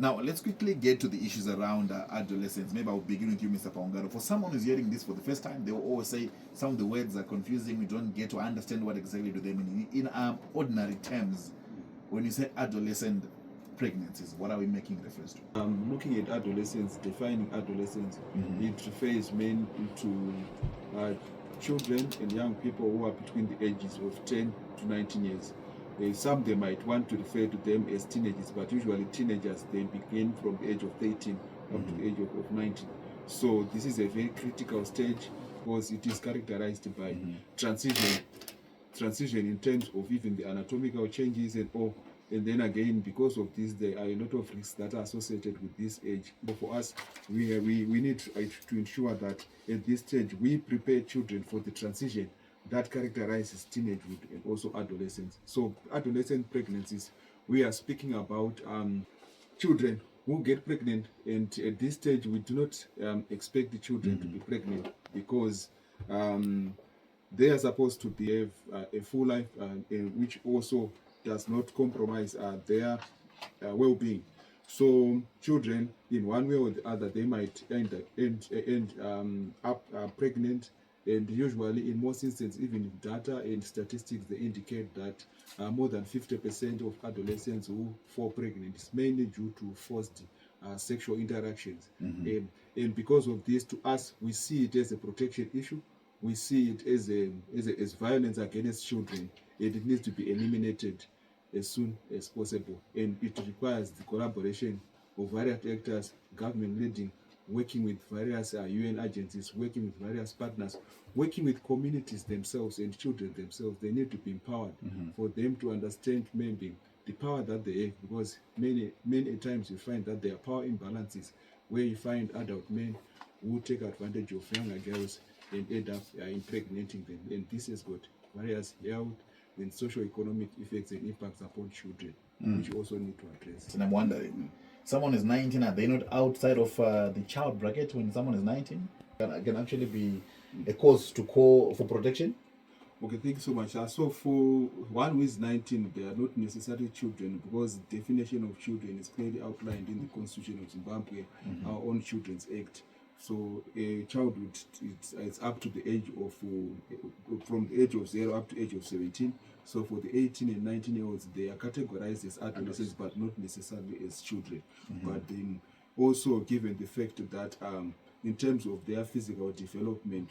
Now, let's quickly get to the issues around adolescence. Maybe I'll begin with you, Mr. Paungaro. For someone who's hearing this for the first time, they will always say some of the words are confusing. We don't get to understand what exactly do they mean. In ordinary terms, when you say adolescent pregnancies, what are we making reference to? Looking at adolescence, defining adolescence, it refers mainly to children and young people who are between the ages of 10 to 19 years. Some they might want to refer to them as teenagers, but usually teenagers, they begin from the age of 13 up to the age of 19. So this is a very critical stage because it is characterized by transition in terms of even the anatomical changes and all. And then again, because of this, there are a lot of risks that are associated with this age. But for us, we need to ensure that at this stage, we prepare children for the transition that characterizes teenagehood and also adolescence. So adolescent pregnancies, we are speaking about children who get pregnant, and at this stage, we do not expect the children to be pregnant because they are supposed to have a full life, which also does not compromise their well-being. So children, in one way or the other, they might end up pregnant, and usually in most instances, even data and statistics, they indicate that more than 50% of adolescents who fall pregnant is mainly due to forced sexual interactions. And because of this, to us, we see it as a protection issue. We see it as violence against children, and it needs to be eliminated as soon as possible. And it requires the collaboration of various actors, government leading, working with various UN agencies, working with various partners, working with communities themselves and children themselves. They need to be empowered for them to understand maybe the power that they have, because many times you find that there are power imbalances where you find adult men who take advantage of younger girls and end up impregnating them. And this has got various health and socio-economic effects and impacts upon children, which you also need to address. And I'm wondering, someone is 19, are they not outside of the child bracket when someone is 19? Can actually be a cause to call for protection? Okay, thank you so much. So for one who is 19, they are not necessarily children, because the definition of children is clearly outlined in the Constitution of Zimbabwe, our own Children's Act. So a childhood, it's up to the age of, from the age of 0 up to the age of 17. So for the 18 and 19-year-olds, they are categorized as adolescents, but not necessarily as children. But then also given the fact that in terms of their physical development,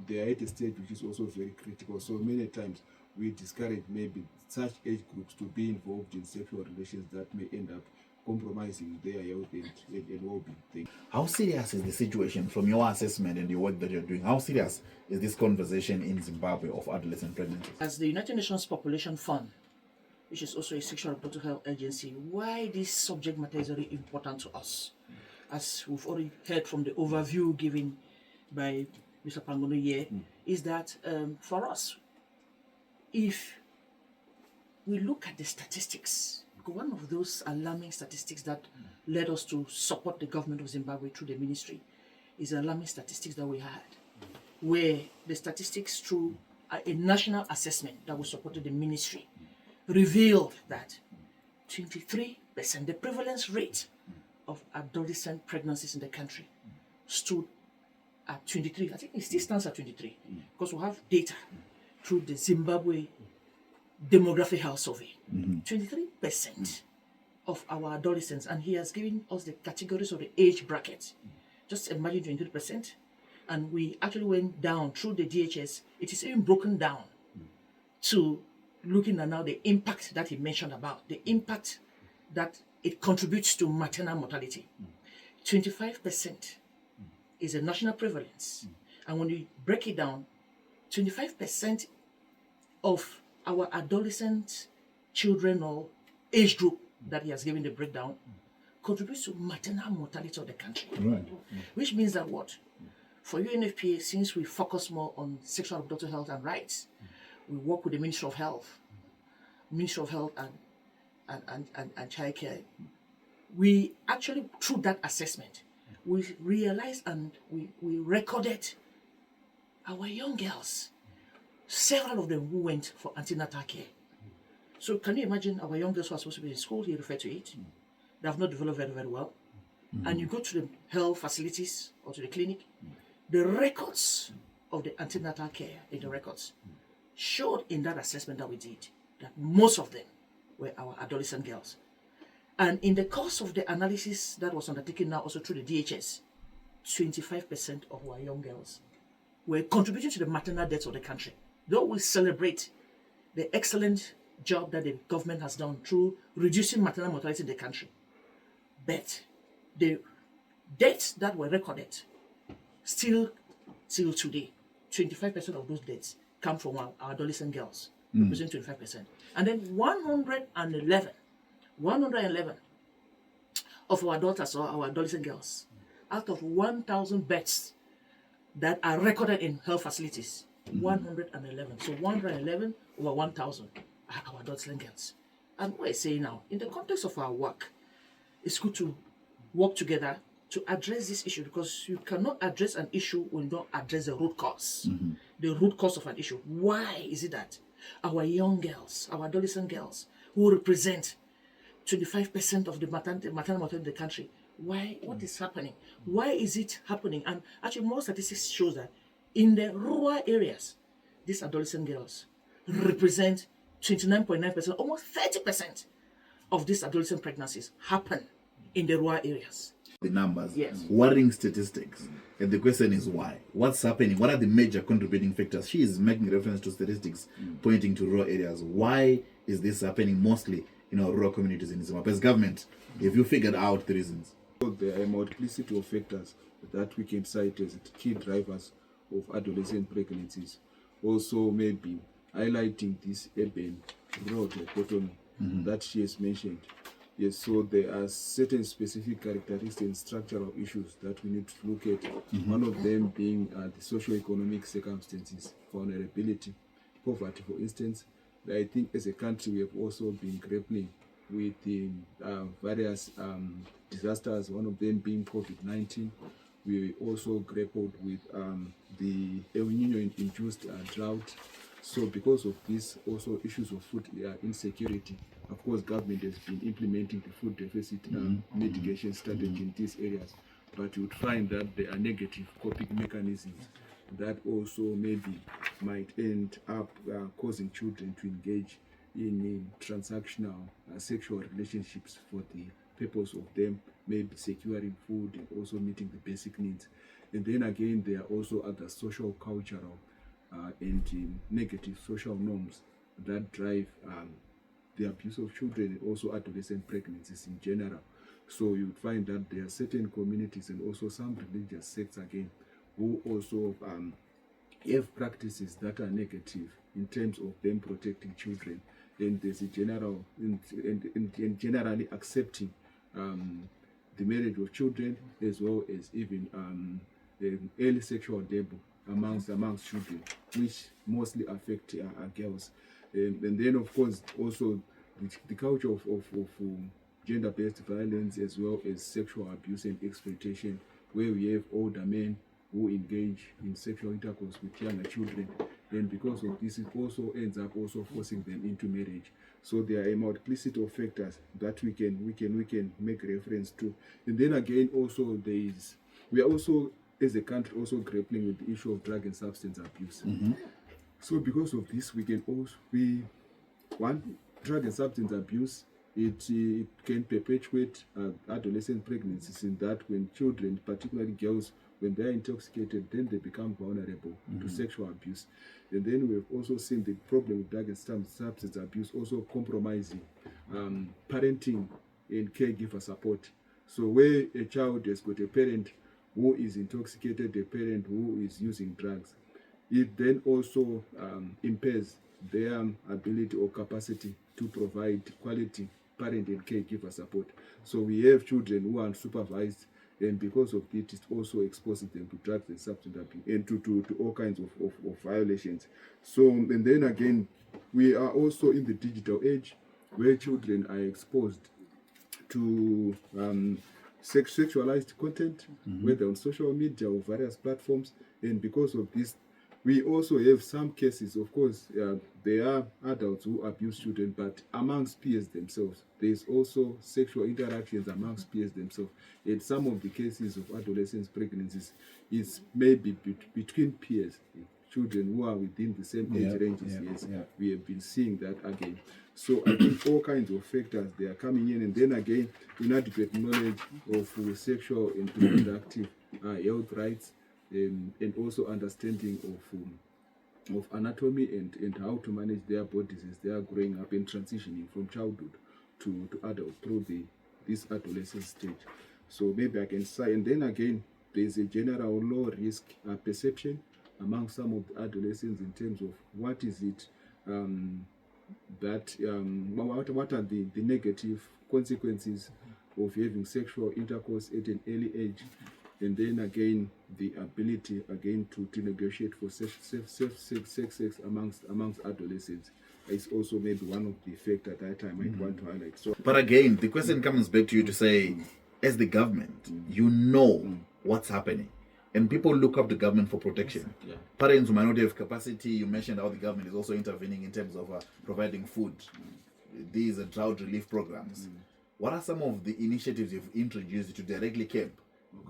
they are at a stage which is also very critical. So many times we discourage maybe such age groups to be involved in sexual relations that may end up compromising their health and well-being. How serious is the situation from your assessment and the work that you're doing? How serious is this conversation in Zimbabwe of adolescent pregnancy? As the United Nations Population Fund, which is also a sexual reproductive health agency, why this subject matter is very important to us. As we've already heard from the overview given by Mr. Pangono here, is that for us, if we look at the statistics, one of those alarming statistics that led us to support the government of Zimbabwe through the ministry is alarming statistics that we had, where the statistics through a national assessment that we supported the ministry revealed that 23%, the prevalence rate of adolescent pregnancies in the country stood at 23. I think it still stands at 23 because we have data through the Zimbabwe Demographic Health Survey. 23% of our adolescents, and he has given us the categories of the age bracket. Just imagine 23%. And we actually went down through the DHS. It is even broken down to looking at now the impact that he mentioned about, the impact that it contributes to maternal mortality. 25% is a national prevalence. And when you break it down, 25% of our adolescent children or age group that he has given the breakdown contributes to maternal mortality of the country. Right. Which means that what? For UNFPA, since we focus more on sexual reproductive health and rights, we work with the Ministry of Health and Child Care. We actually, through that assessment, we realized and we recorded our young girls, several of them who went for antenatal care. So can you imagine our young girls who are supposed to be in school, he referred to it. they have not developed very, very well. And you go to the health facilities or to the clinic, the records of the antenatal care in the records showed in that assessment that we did that most of them were our adolescent girls. And in the course of the analysis that was undertaken now also through the DHS, 25% of our young girls were contributing to the maternal deaths of the country. Though we celebrate the excellent job that the government has done through reducing maternal mortality in the country, but the deaths that were recorded still till today, 25% of those deaths come from our adolescent girls, representing 25%. And then 111 of our daughters or our adolescent girls, out of 1,000 births that are recorded in health facilities, 111. So 111 over 1,000 are our adolescent girls. And we're saying now, in the context of our work, it's good to work together to address this issue, because you cannot address an issue when you don't address the root cause. The root cause of an issue. Why is it that our young girls, our adolescent girls, who represent 25% of the maternal mortality in the country, what is happening? Why is it happening? And actually, more statistics shows that in the rural areas, these adolescent girls represent 29.9%, almost 30% of these adolescent pregnancies happen in the rural areas. The numbers, Yes. worrying statistics. And the question is why? What's happening? What are the major contributing factors? She is making reference to statistics pointing to rural areas. Why is this happening mostly in our rural communities in Zimbabwe? As government, have you figured out the reasons? There are a multiplicity of factors that we can cite as key drivers of adolescent pregnancies. Also, maybe highlighting this urban rural dichotomy that she has mentioned. Yes, so there are certain specific characteristics and structural issues that we need to look at. One of them being the socio-economic circumstances, vulnerability, poverty, for instance. I think as a country we have also been grappling with the various disasters, one of them being COVID-19. We also grappled with the El Nino-induced drought. So because of this, also issues of food insecurity. Of course, government has been implementing the food deficit mitigation strategy in these areas, but you would find that there are negative coping mechanisms that also maybe might end up causing children to engage in transactional sexual relationships for the purpose of them maybe securing food and also meeting the basic needs. And then again, there are also other social, cultural, and negative social norms that drive the abuse of children and also adolescent pregnancies in general. So you would find that there are certain communities and also some religious sects again who also have practices that are negative in terms of them protecting children, and there's a general and generally accepting the marriage of children, as well as even early sexual debut amongst children, which mostly affect girls. And then, of course, also the culture of gender-based violence, as well as sexual abuse and exploitation, where we have older men who engage in sexual intercourse with younger children, and because of this, it also ends up also forcing them into marriage. So there are a multiplicity of factors that we can make reference to. And then again, also we are also as a country also grappling with the issue of drug and substance abuse. So because of this, we can also drug and substance abuse. It can perpetuate adolescent pregnancies, in that when children, particularly girls, when they are intoxicated, then they become vulnerable to sexual abuse. And then we have also seen the problem with drug and substance abuse also compromising parenting and caregiver support. So where a child has got a parent who is intoxicated, a parent who is using drugs, it then also impairs their ability or capacity to provide quality parent and caregiver support. So we have children who are unsupervised, and because of it, it also exposes them to drugs and substance abuse and to all kinds of violations. So, and then again, we are also in the digital age where children are exposed to sexualized content, whether on social media or various platforms, and because of this, We also have some cases, of course, there are adults who abuse children, but amongst peers themselves, there is also sexual interactions amongst peers themselves. In some of the cases of adolescents' pregnancies, is maybe between peers, children who are within the same age ranges. Yes, we have been seeing that again. So I think all kinds of factors they are coming in, and then again, inadequate knowledge of sexual and reproductive health rights. And also understanding of anatomy and how to manage their bodies as they are growing up and transitioning from childhood to adult through this adolescent stage. So maybe I can say, and then again, there's a general low risk perception among some of the adolescents in terms of what is it what are the negative consequences of having sexual intercourse at an early age. And then again, the ability again to negotiate for sex amongst adolescents is also maybe one of the factors that I might want to highlight. So, but again, the question comes back to you to say, as the government, you know what's happening, and people look up to government for protection. Parents who might not have capacity. You mentioned how the government is also intervening in terms of providing food. These are drought relief programs. What are some of the initiatives you've introduced to directly camp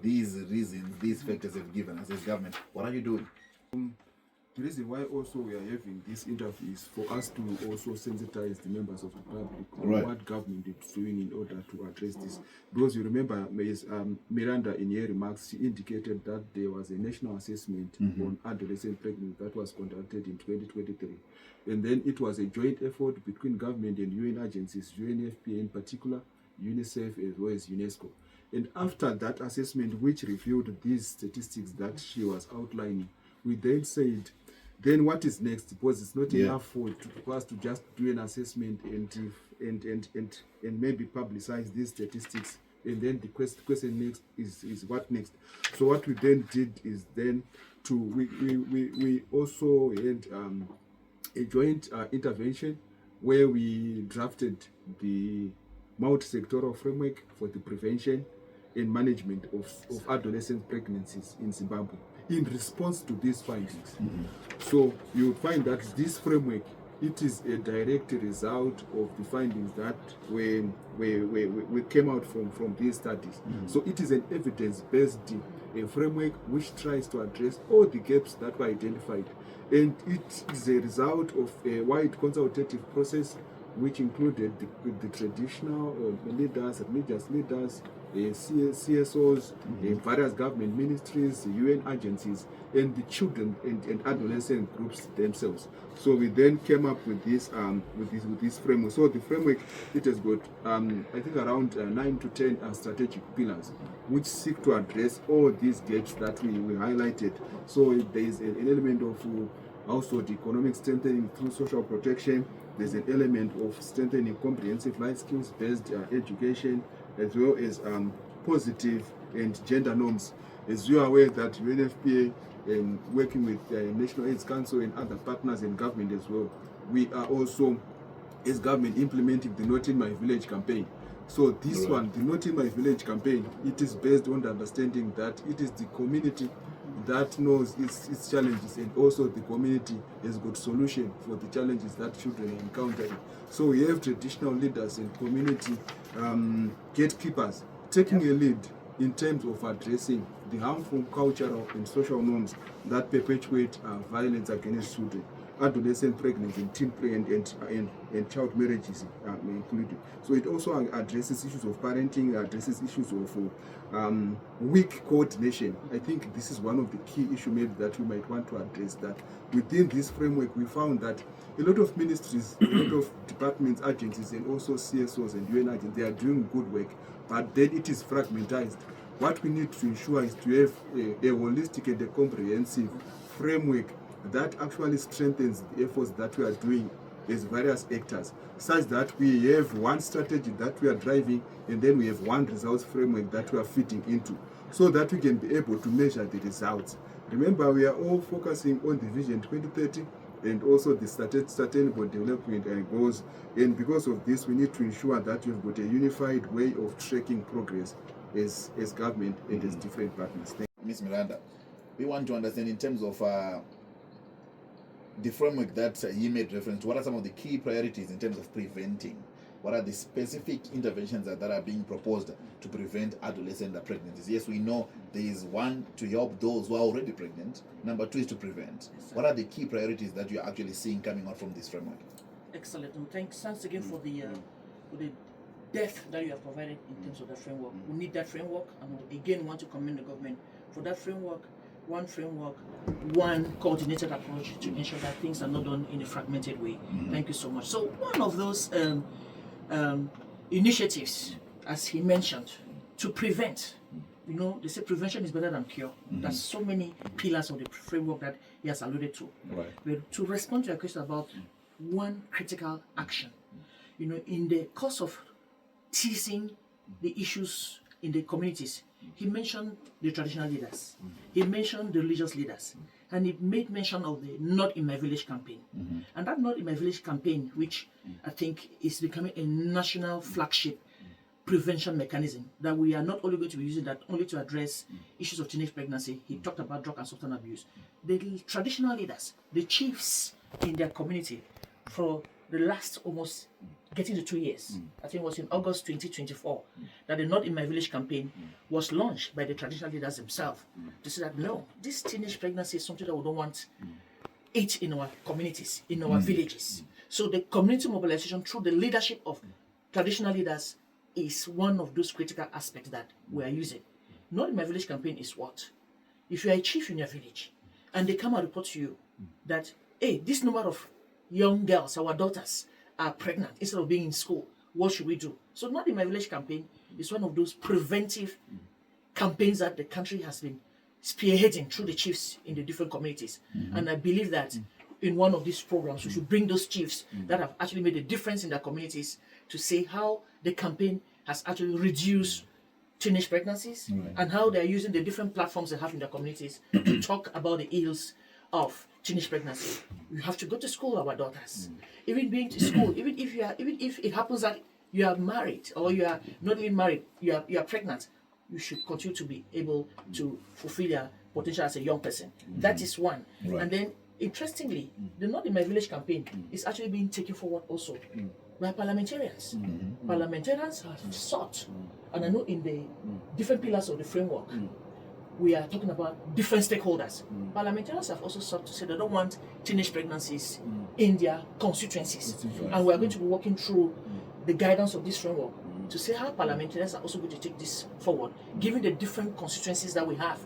these reasons, these factors have given us as government? What are you doing? The reason why also we are having this interview is for us to also sensitize the members of the public on what government is doing in order to address this. Because you remember, Ms. Miranda in her remarks, she indicated that there was a national assessment on adolescent pregnancy that was conducted in 2023. And then it was a joint effort between government and UN agencies, UNFPA in particular, UNICEF as well as UNESCO. And after that assessment, which revealed these statistics that she was outlining, we then said, then what is next? Because it's not enough for us to just do an assessment and maybe publicize these statistics. And then the question next is what next? So what we then did is then we also had a joint intervention where we drafted the multisectoral framework for the prevention and management of adolescent pregnancies in Zimbabwe in response to these findings. So you find that this framework, it is a direct result of the findings that we came out from these studies. So it is an evidence-based framework which tries to address all the gaps that were identified. And it is a result of a wide consultative process which included the traditional leaders, religious leaders, CSOs, various government ministries, UN agencies, and the children and adolescent groups themselves. So we then came up with this framework. So the framework, it has got I think around 9 to 10 strategic pillars which seek to address all these gaps that we highlighted. So there is an element of also the economic strengthening through social protection. There's an element of strengthening comprehensive life skills-based education, as well as positive and gender norms. As you are aware that UNFPA, working with the National AIDS Council and other partners in government as well, we are also, as government, implementing the Not in My Village campaign. So this one, the Not in My Village campaign, it is based on the understanding that it is the community that knows its challenges, and also the community has got solution for the challenges that children are encountering. So we have traditional leaders and community gatekeepers taking a lead in terms of addressing the harmful cultural and social norms that perpetuate violence against children, adolescent pregnancy, and teen and child marriages included. So it also addresses issues of parenting, addresses issues of weak coordination. I think this is one of the key issues maybe that we might want to address, that within this framework we found that a lot of ministries, a lot of departments, agencies, and also CSOs and UN agents, they are doing good work, but then it is fragmentized. What we need to ensure is to have a holistic and a comprehensive framework that actually strengthens the efforts that we are doing as various actors, such that we have one strategy that we are driving, and then we have one results framework that we are fitting into, so that we can be able to measure the results. Remember, we are all focusing on the Vision 2030 and also the sustainable development goals, and because of this, we need to ensure that we've got a unified way of tracking progress as government and as different partners. Ms. Miranda, we want to understand in terms of the framework that he made reference to, what are some of the key priorities in terms of preventing? What are the specific interventions that are being proposed to prevent adolescent pregnancies? Yes, we know there is one, to help those who are already pregnant. Number two is to prevent. What are the key priorities that you're actually seeing coming out from this framework? Excellent. And thanks again for the depth that you have provided in terms of that framework. We need that framework, and we again want to commend the government for that framework, one coordinated approach to ensure that things are not done in a fragmented way. Thank you so much. So one of those initiatives, as he mentioned, to prevent, they say prevention is better than cure. There's so many pillars of the framework that he has alluded to. Right. But to respond to your question about one critical action, in the course of teasing the issues in the communities, he mentioned the traditional leaders, he mentioned the religious leaders, and he made mention of the Not in My Village campaign. And that Not in My Village campaign, which I think is becoming a national flagship prevention mechanism, that we are not only going to be using that only to address issues of teenage pregnancy. He talked about drug and substance abuse. The traditional leaders, the chiefs in their community, for the last almost getting to 2 years, I think it was in August 2024, that the Not in My Village campaign was launched by the traditional leaders themselves to say that no, this teenage pregnancy is something that we don't want it in our communities, in our villages. So the community mobilization through the leadership of traditional leaders is one of those critical aspects that we are using. Not in My Village campaign is what? If you are a chief in your village and they come and report to you that, hey, this number of young girls, our daughters, are pregnant instead of being in school, what should we do? So Not in My Village campaign is one of those preventive campaigns that the country has been spearheading through the chiefs in the different communities. And I believe that in one of these programs, we should bring those chiefs that have actually made a difference in their communities to say how the campaign has actually reduced teenage pregnancies and how they're using the different platforms they have in their communities to talk about the ills of teenage pregnancy. You have to go to school, our daughters. Even being to school, even if it happens that you are married or you are not even married, you are pregnant, you should continue to be able to fulfill your potential as a young person. That is one. Right. And then, interestingly, the Not in My Village campaign is actually being taken forward also by parliamentarians. Parliamentarians have sought, and I know in the different pillars of the framework, we are talking about different stakeholders. Parliamentarians have also sought to say they don't want teenage pregnancies in their constituencies. And we are going to be working through the guidance of this framework to see how parliamentarians are also going to take this forward, given the different constituencies that we have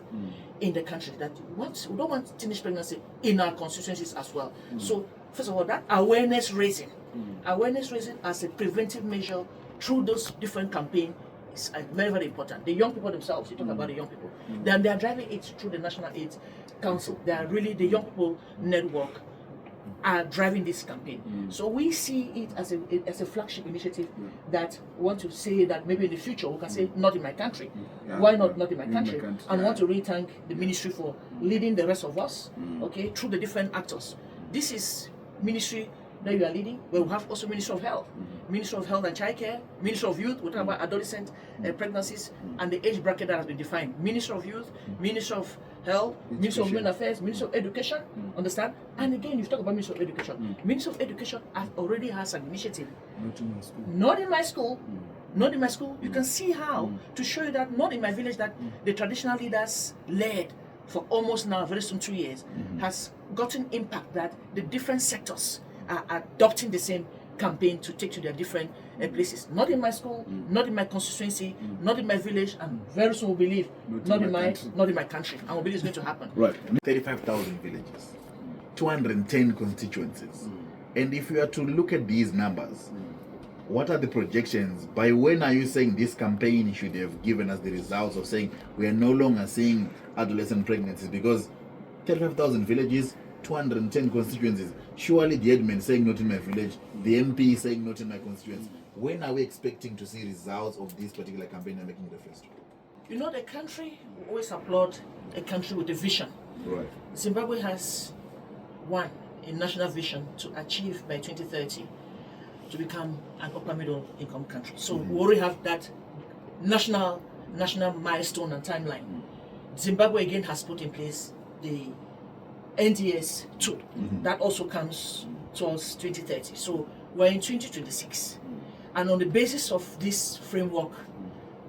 in the country, that we don't want teenage pregnancy in our constituencies as well. So, first of all, that awareness raising as a preventive measure through those different campaigns is very, very important. The young people themselves, you talk about the young people, then they are driving it through the National AIDS Council. They are really, the Young People Network are driving this campaign. So we see it as a flagship initiative that want to say that maybe in the future we can say not in my country. Why not in my country? And want to really thank the ministry for leading the rest of us, okay, through the different actors. This is ministry that you are leading, but we have also Ministry of Health, Ministry of Health and Childcare, Ministry of Youth, we're talking about adolescent pregnancies and the age bracket that has been defined. Ministry of Youth, Ministry of Health, Ministry of Women Affairs, Ministry of Education, understand? And again, you talk about Ministry of Education. Ministry of Education already has an initiative. Not in my school. Not in my school. You can see how, to show you that not in my village, that the traditional leaders led for almost now, very soon 2 years, has gotten impact that the different sectors are adopting the same campaign to take to their different places. Not in my school, not in my constituency, not in my village, and very soon we believe not in my country. And we believe it's going to happen. Right. 35,000 villages, 210 constituencies. And if you are to look at these numbers, what are the projections? By when are you saying this campaign should have given us the results of saying we are no longer seeing adolescent pregnancies? Because 35,000 villages, 210 constituencies. Surely the admin saying not in my village, the MP saying not in my constituency. When are we expecting to see results of this particular campaign I'm making reference to? You know, the country, we always applaud a country with a vision. Right. Zimbabwe has a national vision to achieve by 2030 to become an upper middle income country. So we already have that national milestone and timeline. Zimbabwe again has put in place the NDS 2. That also comes towards 2030. So we're in 2026. And on the basis of this framework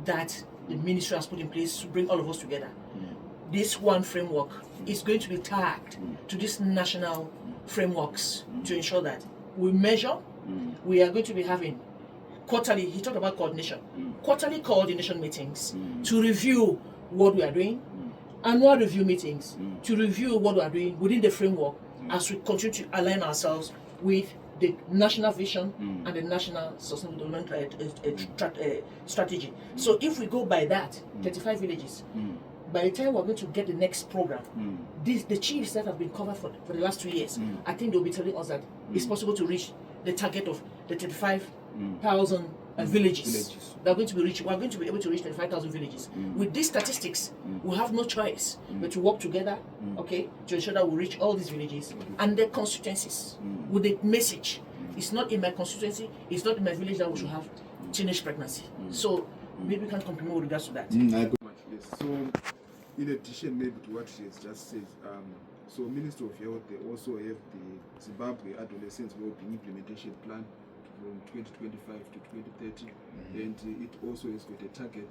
that the ministry has put in place to bring all of us together, this one framework is going to be tagged to these national frameworks to ensure that we measure. We are going to be having quarterly, he talked about coordination, quarterly coordination meetings to review what we are doing, annual review meetings to review what we are doing within the framework as we continue to align ourselves with the national vision and the national sustainable development strategy. So if we go by that, 35 villages, by the time we're going to get the next program, the chiefs that have been covered for the last 2 years, I think they'll be telling us that it's possible to reach the target of the 35,000 villages. They're going to be reached. We're going to be able to reach 35,000 villages. With these statistics, we have no choice but to work together, okay, to ensure that we reach all these villages and their constituencies with the message. It's not in my constituency, it's not in my village that we should have teenage pregnancy. So maybe we can compliment with regards to that. Yes. So, in addition, maybe to what she has just said, so Ministry of Health, they also have the Zimbabwe Adolescent Wellbeing Implementation Plan from 2025 to 2030, and it also has got a target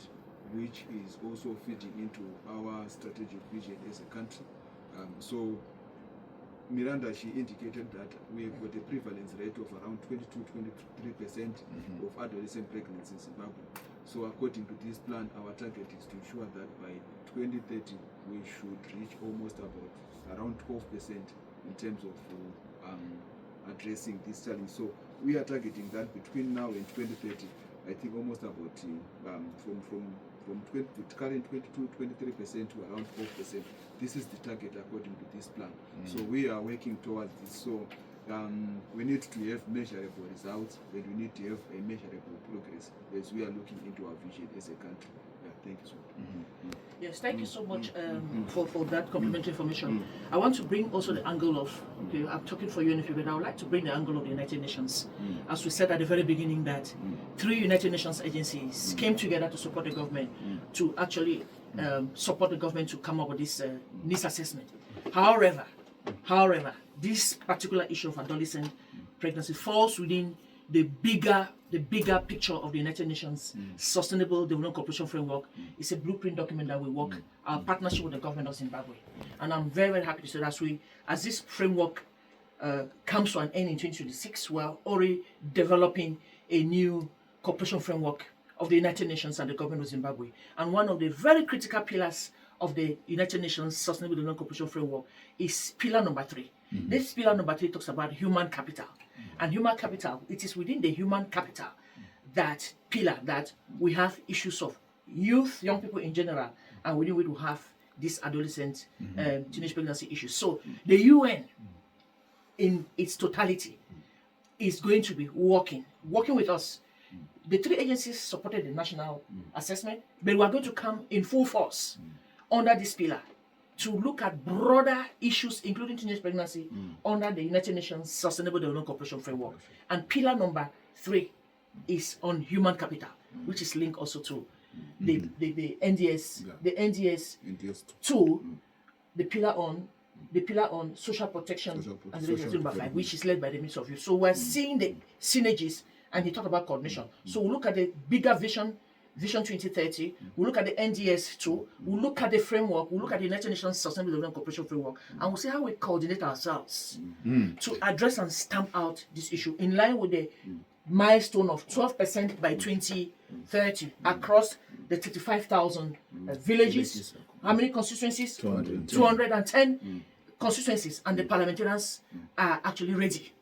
which is also feeding into our strategic vision as a country. So Miranda, she indicated that we have got a prevalence rate of around 22-23% of adolescent pregnancy in Zimbabwe. So according to this plan, our target is to ensure that by 2030 we should reach almost about around 12% in terms of addressing this challenge. So we are targeting that between now and 2030, I think almost about from current 22-23% to around 12%. This is the target according to this plan. So we are working towards this. So we need to have measurable results, and we need to have a measurable progress as we are looking into our vision as a country. Yeah, thank you so much. Yes, thank you so much for that complimentary information. I want to bring also the angle of, okay, I'm talking for UNFP, but I would like to bring the angle of the United Nations. As we said at the very beginning that 3 United Nations agencies came together to support the government, to actually support the government to come up with this needs assessment. However, this particular issue of adolescent pregnancy falls within the bigger picture of the United Nations Sustainable Development Cooperation Framework. It's a blueprint document that we work, our partnership with the government of Zimbabwe. And I'm very, very happy to say that as this framework comes to an end in 2026, we're already developing a new cooperation framework of the United Nations and the government of Zimbabwe. And one of the very critical pillars of the United Nations Sustainable Development Cooperation Framework is pillar number 3. This pillar number 3 talks about human capital. And human capital, it is within the human capital that pillar that we have issues of youth, young people in general, and within which we have this adolescent teenage pregnancy issues. So the UN in its totality is going to be working with us. The 3 agencies supported the national assessment, but we are going to come in full force under this pillar to look at broader issues, including teenage pregnancy, under the United Nations Sustainable Development Cooperation Framework. And pillar number 3 is on human capital, which is linked also to the NDS, the NDS 2, the pillar on social protection and the number 5, which is led by the Ministry of Youth. So we're seeing the synergies, and he talked about coordination. So we look at the bigger Vision 2030, we look at the NDS 2, we look at the framework, we look at the United Nations Sustainable Development Cooperation Framework, and we'll see how we coordinate ourselves to address and stamp out this issue in line with the milestone of 12% by 2030 across the 35,000 villages. How many constituencies? 210 constituencies, and the parliamentarians are actually ready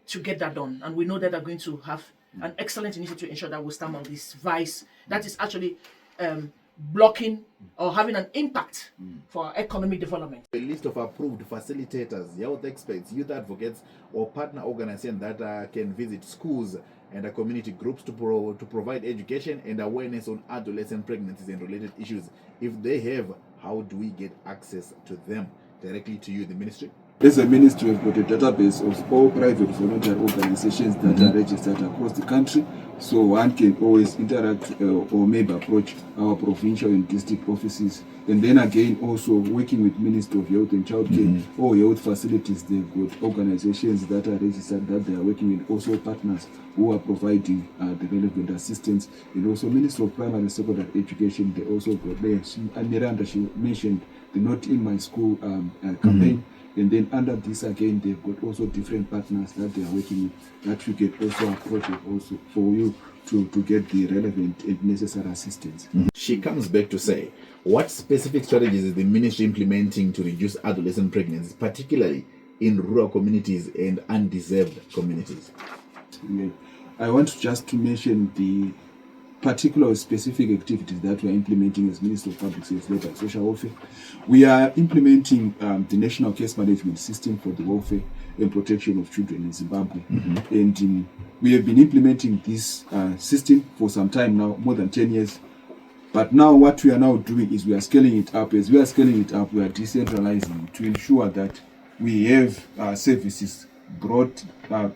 to get that done. And we know that they're going to have an excellent initiative to ensure that we stamp on this vice that is actually blocking or having an impact for our economic development. A list of approved facilitators, health experts, youth advocates, or partner organizations that can visit schools and community groups to provide education and awareness on adolescent pregnancies and related issues. If they have, how do we get access to them? Directly to you, the ministry? As a ministry, we've got a database of all private volunteer organizations that are registered across the country. So one can always interact or maybe approach our provincial and district offices. And then again, also working with Ministry of Youth and Childcare or youth facilities, they've got organizations that are registered that they are working with, also partners who are providing the relevant assistance. And also Ministry of Primary and Secondary Education, they also got there. Miranda, she mentioned the Not In My School campaign. And then under this again, they've got also different partners that they are working with that you can also approach it also for you to get the relevant and necessary assistance. She comes back to say, what specific strategies is the ministry implementing to reduce adolescent pregnancies, particularly in rural communities and undeserved communities? Yeah. I want to mention the particular specific activities that we are implementing as Minister of Public Service, Labour and Social Welfare. We are implementing the National Case Management System for the welfare and protection of children in Zimbabwe. And we have been implementing this system for some time now, more than 10 years. But now what we are now doing is we are scaling it up. As we are scaling it up, we are decentralizing to ensure that we have services brought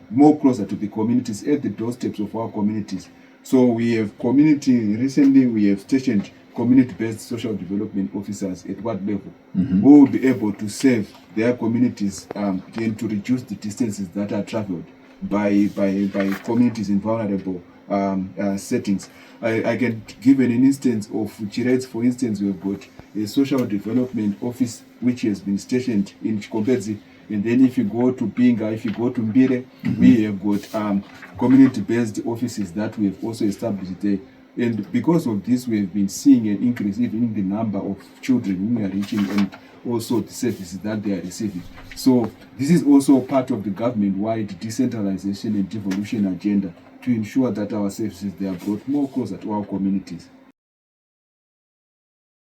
more closer to the communities, at the doorsteps of our communities. So we have recently we have stationed community-based social development officers at what level who will be able to serve their communities and to reduce the distances that are traveled by communities in vulnerable settings. I can give an instance of Chirets. For instance, we've got a social development office which has been stationed in Chikombedzi. And then if you go to Pinga, if you go to Mbire, we have got community-based offices that we have also established there. And because of this, we have been seeing an increase even in the number of children whom we are reaching and also the services that they are receiving. So this is also part of the government-wide decentralization and devolution agenda to ensure that our services, they are brought more closer to our communities.